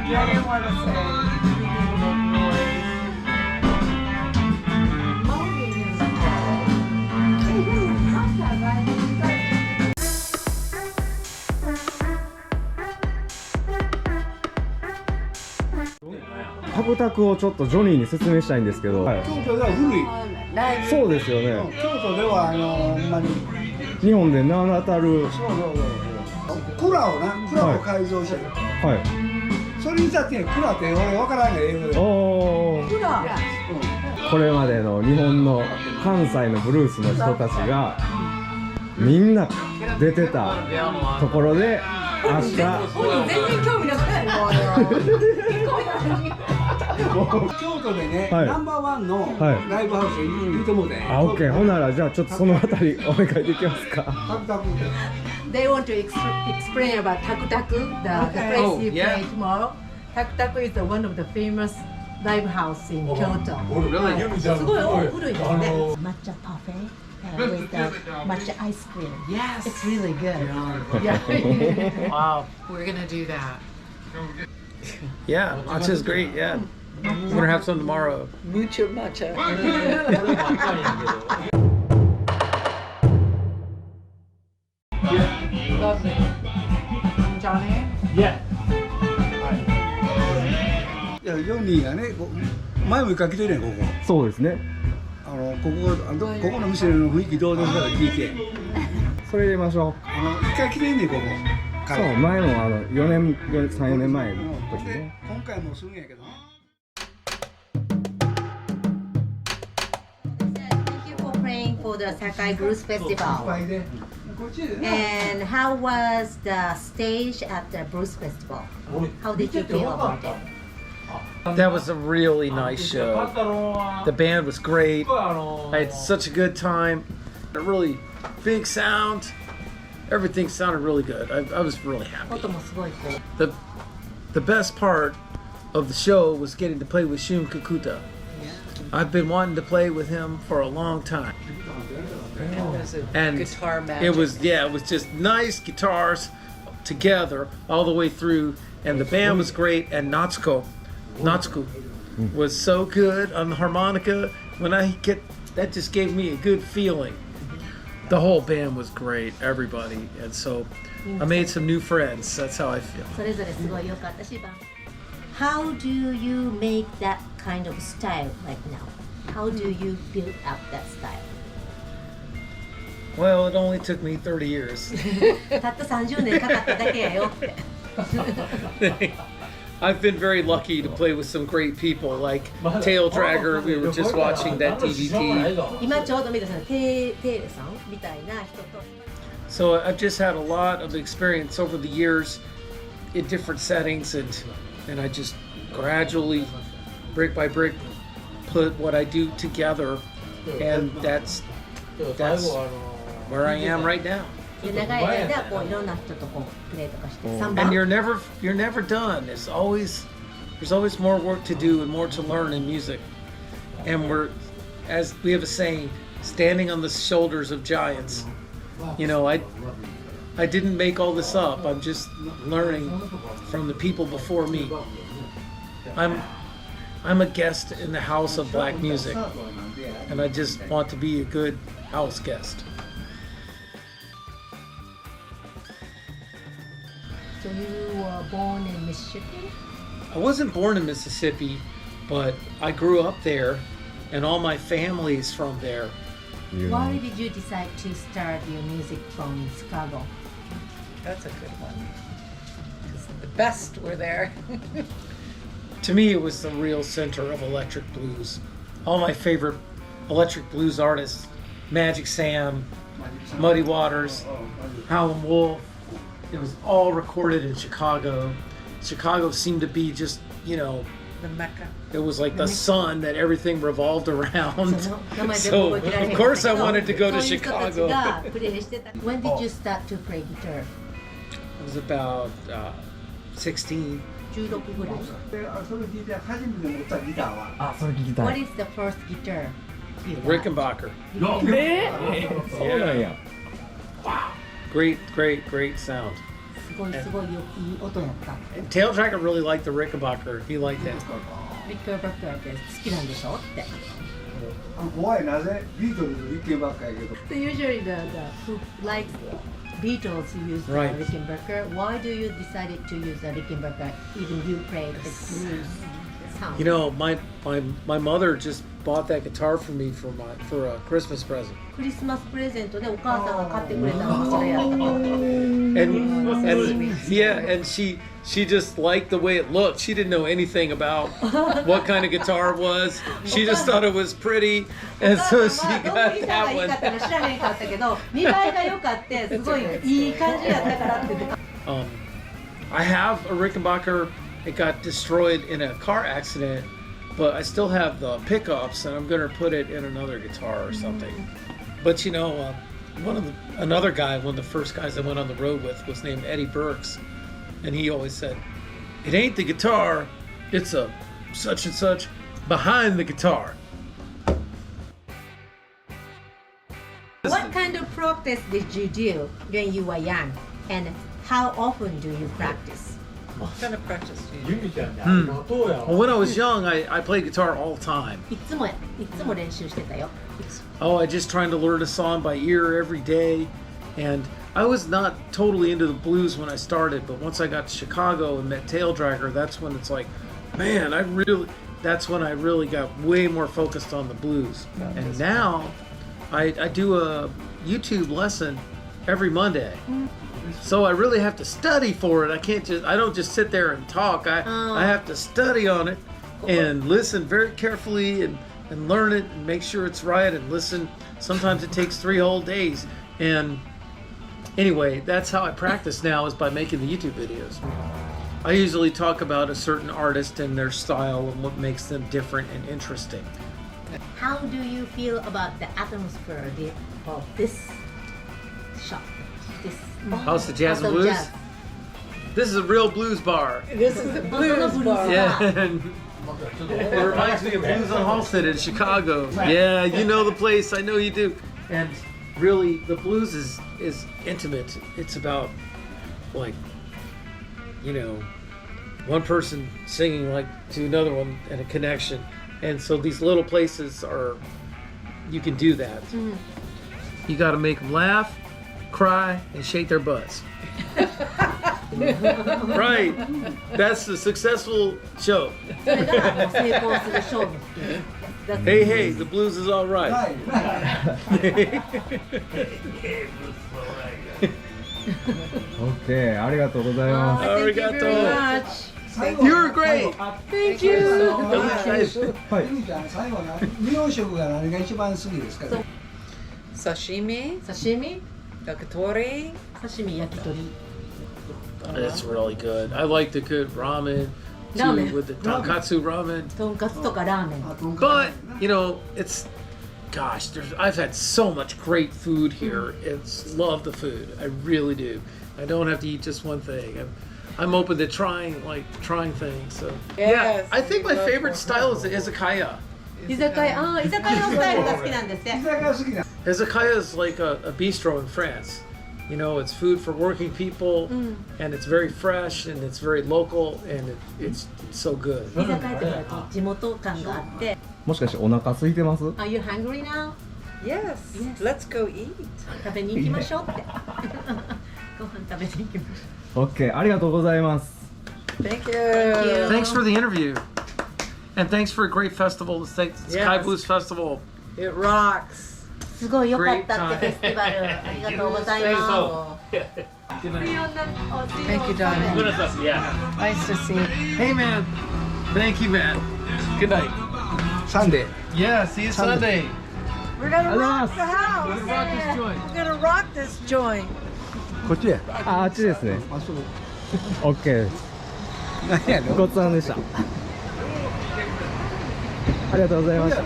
didn't want to sayタクタクをちょっとジョニーに説明したいんですけど、京都では古い。そうですよね。京都ではほんまに日本で名だたる、そう蔵を改造してる。はい。それに至って蔵って俺分からんね英語で。おー。これまでの日本の関西のブルースの人たちがみんな出てたところで明日。全然興味なかったよ。京都でね、ナンバーワンのライブハウス言うてもうて。あ、オッケー。ほんならじゃあちょっとそのあたりお願いできますか。タクタク。They want to explain about Takutaku, the place you play tomorrow. Takutaku is one of the famous live house in Kyoto. すごい古いですね。抹茶パフェ。With the matcha ice cream. Yes. It's really good. Yeah. Wow. We're gonna do that. Yeah, matcha's great. Yeah. I'm gonna have some tomorrow. Mucho matcha. Lovely. Johnny? Yeah. いやジョニーがね、前も一回来てるねここ。そうですね。ここの店の雰囲気どうですか聞いて。それ入れましょう。一回来てんねんここ。そう、前も4年、3、4年前の時ね。今回もするんやけどね。Thank you for playing for the Sakai Blues Festival. And how was the stage at the Blues Festival? How did you feel about it? That was a really nice show. The band was great. I had such a good time. A really big sound. Everything sounded really good. I was really happy. 音もすごいこう。The best part of the show was getting to play with SHUN KIKUTA. I've been wanting to play with him for a long time. And Guitar magic. it was just nice guitars together all the way through, and the band was great. And Natsuko was so good on the harmonica. When that just gave me a good feeling. The whole band was great, everybody, and so I made some new friends. That's how I feel. それぞれすごい良かったし、How do you make that kind of style right now? How do you build up that style? Well, it only took me 30 years. たった30年かかっただけやよって。I've been very lucky to play with some great people like Tail Dragger. We were just watching that DVD. 今ちょうど見たそのテールさんみたいな人と。So I've just had a lot of experience over the years in different settings, and I just gradually, brick by brick, put what I do together, and that's where I am right now. で長い間こういろんな人とこうプレーとかして3 And 番。 you're never done. There's always more work to do and more to learn in music. And as we have a saying, standing on the shoulders of giants. You know, I didn't make all this up. I'm just learning from the people before me. I'm a guest in the house of black music, and I just want to be a good house guest. So you were born in Mississippi? I wasn't born in Mississippi, but I grew up there, and all my family's from there. Why did you decide to start your music from Chicago? That's a good one. 'Cause the best were there. To me, it was the real center of electric blues. All my favorite electric blues artists, Magic Sam, Muddy Waters, Howlin' Wolf, it was all recorded in Chicago. Chicago seemed to be just, the Mecca. It was like the sun that everything revolved around. So, of course, I wanted to go to Chicago. When did you start to play guitar? I was about 16. 16ぐらい。それ聞いて初めて持ったギターは。あ、それ聞きた What い。 is the first guitar? Rickenbacker. そうなんや。 Great sound. ごいいい音やった。And Tail Dragger really liked the Rickenbacker. He liked that. リックバッカーって好きなんでしょって。怖いなぜビートルズリッケンバッカーやけど。Usually the who likes Beatles use the Right. Rickenbacker. Why do you decided to use the Rickenbacker even you play the blues sound? You know, my mother just bought that guitar for me for a Christmas present. クリスマスプレゼントでお母さんが買ってくれたのがそれやった。And yeah, and she just liked the way it looked. She didn't know anything about what kind of guitar it was. She just thought it was pretty, and so she got that one. 知らへんかったけど、見栄えが良かってすごいいい感じやったからって言って。I have a Rickenbacker. It got destroyed in a car accident, but I still have the pickups, and I'm gonna put it in another guitar or something. But you know, another guy, one of the first guys I went on the road with, was named Eddie Burks, and he always said, "It ain't the guitar, it's a such and such behind the guitar." What kind of practice did you do when you were young, and how often do you practice? What kind of practice do you do? Well, when I was young, I played guitar all the time. いつも練習してたよ。Oh, I just trying to learn a song by ear every day. And I was not totally into the blues when I started, but once I got to Chicago and met Tail Dragger, that's when it's like, man, that's when I really got way more focused on the blues. And now I do a YouTube lesson every Monday. So I really have to study for it. I don't just sit there and talk. I have to study on it and listen very carefully and learn it and make sure it's right and listen. Sometimes it takes 3 whole days. And anyway, that's how I practice now, is by making the YouTube videos. I usually talk about a certain artist and their style and what makes them different and interesting. How do you feel about the atmosphere of this shop? House of Jazz and Blues? This is a real blues bar. This is the blues bar. Yeah. And it reminds me of Blues on Halsted in Chicago. Yeah, you know the place. I know you do. And really, the blues is intimate. It's about, like, you know, one person singing like to another one and a connection. And so these little places you can do that. You got to make them laugh, cry, and shake their butts. Right. That's the successful show. Hey, the blues is all right. Okay, ありがとうございます。You're great. Thank you. はい。ゆみちゃん、最後な、日本食が何が一番好きですか。Sashimi, 刺身、 yakitori. 刺身、焼き鳥。 That's really good. I like the good ramen too, Ramen. with the tonkatsu ramen. とんかつとかラーメン。 But you know, I've had so much great food here. Love the food. I really do. I don't have to eat just one thing. I'm open to trying things. So yeah, Yes, I think my we love favorite more. style is the izakaya. 居酒屋のスタイルが好きなんですね。居酒屋好きな。 Izakaya is like a bistro in France. You know, it's food for working people, and it's very fresh, and it's very local, and it's so good. 居酒屋って言われると地元感があって。もしかしてお腹空いてます？ Are you hungry now? Yes, let's go eat. 食べに行きましょうって。ご飯食べに行きましょう。 OK、ありがとうございます。 Thank you. Thanks for the interview, and thanks for a great festival, the Sakai Blues Festival. It rocks. すごい良かったってフェスティバル。ありがとうございます。 Thank you, Johnny. Nice to see you. Hey, man. Thank you, man. Good night. サンデー。 Yeah, see you Sunday. We're gonna rock the Let's house. rock this joint. We're gonna rock this joint. こっちや。あっちですね。あ、そう。 OK です。何やろ。ごちそうさまでした。ありがとうございました。